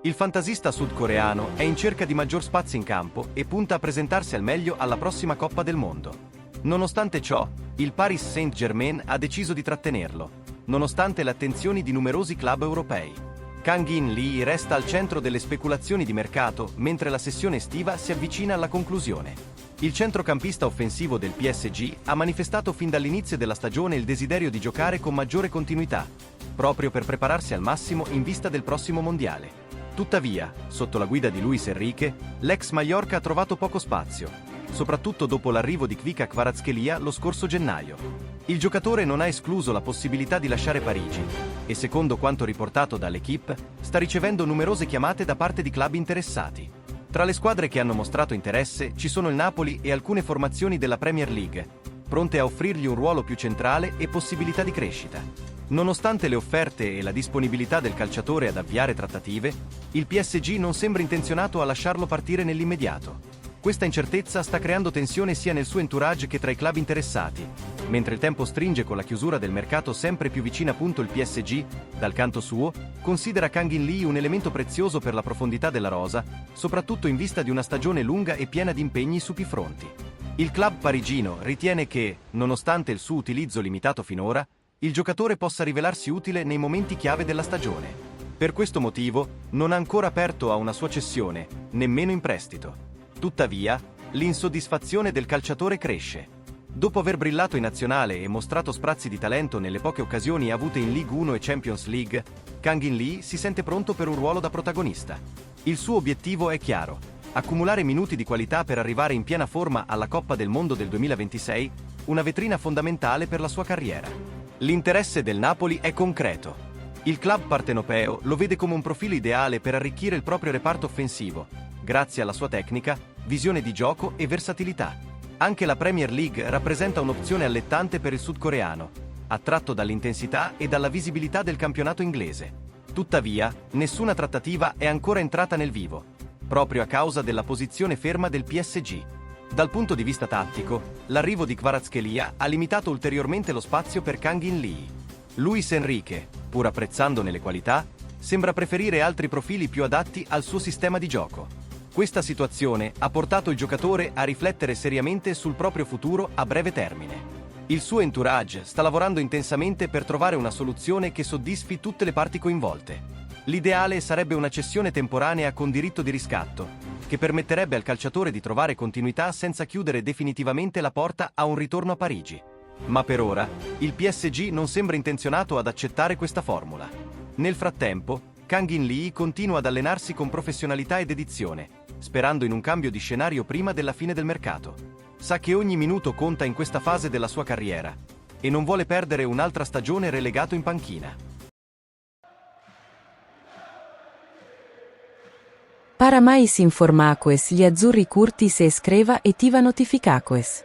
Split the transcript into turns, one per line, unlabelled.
Il fantasista sudcoreano è in cerca di maggior spazio in campo e punta a presentarsi al meglio alla prossima Coppa del Mondo. Nonostante ciò, il Paris Saint-Germain ha deciso di trattenerlo, nonostante le attenzioni di numerosi club europei. Kang In-lee resta al centro delle speculazioni di mercato mentre la sessione estiva si avvicina alla conclusione. Il centrocampista offensivo del PSG ha manifestato fin dall'inizio della stagione il desiderio di giocare con maggiore continuità, proprio per prepararsi al massimo in vista del prossimo mondiale. Tuttavia, sotto la guida di Luis Enrique, l'ex Mallorca ha trovato poco spazio, soprattutto dopo l'arrivo di Khvicha Kvaratskhelia lo scorso gennaio. Il giocatore non ha escluso la possibilità di lasciare Parigi e, secondo quanto riportato dall'Équipe, sta ricevendo numerose chiamate da parte di club interessati. Tra le squadre che hanno mostrato interesse ci sono il Napoli e alcune formazioni della Premier League, pronte a offrirgli un ruolo più centrale e possibilità di crescita. Nonostante le offerte e la disponibilità del calciatore ad avviare trattative, il PSG non sembra intenzionato a lasciarlo partire nell'immediato. Questa incertezza sta creando tensione sia nel suo entourage che tra i club interessati. Mentre il tempo stringe con la chiusura del mercato sempre più vicina, il PSG, dal canto suo, considera Kang In-lee un elemento prezioso per la profondità della rosa, soprattutto in vista di una stagione lunga e piena di impegni su più fronti. Il club parigino ritiene che, nonostante il suo utilizzo limitato finora, il giocatore possa rivelarsi utile nei momenti chiave della stagione. Per questo motivo, non ha ancora aperto a una sua cessione, nemmeno in prestito. Tuttavia, l'insoddisfazione del calciatore cresce. Dopo aver brillato in nazionale e mostrato sprazzi di talento nelle poche occasioni avute in Ligue 1 e Champions League, Kang In-lee si sente pronto per un ruolo da protagonista. Il suo obiettivo è chiaro: accumulare minuti di qualità per arrivare in piena forma alla Coppa del Mondo del 2026, una vetrina fondamentale per la sua carriera. L'interesse del Napoli è concreto. Il club partenopeo lo vede come un profilo ideale per arricchire il proprio reparto offensivo, grazie alla sua tecnica, visione di gioco e versatilità. Anche la Premier League rappresenta un'opzione allettante per il sudcoreano, attratto dall'intensità e dalla visibilità del campionato inglese. Tuttavia, nessuna trattativa è ancora entrata nel vivo, proprio a causa della posizione ferma del PSG. Dal punto di vista tattico, l'arrivo di Kvaratskhelia ha limitato ulteriormente lo spazio per Kang In-lee. Luis Enrique, pur apprezzandone le qualità, sembra preferire altri profili più adatti al suo sistema di gioco. Questa situazione ha portato il giocatore a riflettere seriamente sul proprio futuro a breve termine. Il suo entourage sta lavorando intensamente per trovare una soluzione che soddisfi tutte le parti coinvolte. L'ideale sarebbe una cessione temporanea con diritto di riscatto, che permetterebbe al calciatore di trovare continuità senza chiudere definitivamente la porta a un ritorno a Parigi. Ma per ora, il PSG non sembra intenzionato ad accettare questa formula. Nel frattempo, Kang In-lee continua ad allenarsi con professionalità e dedizione, sperando in un cambio di scenario prima della fine del mercato. Sa che ogni minuto conta in questa fase della sua carriera e non vuole perdere un'altra stagione relegato in panchina.
Para mais informações, gli azzurri curtis e escreva e tiva notificações.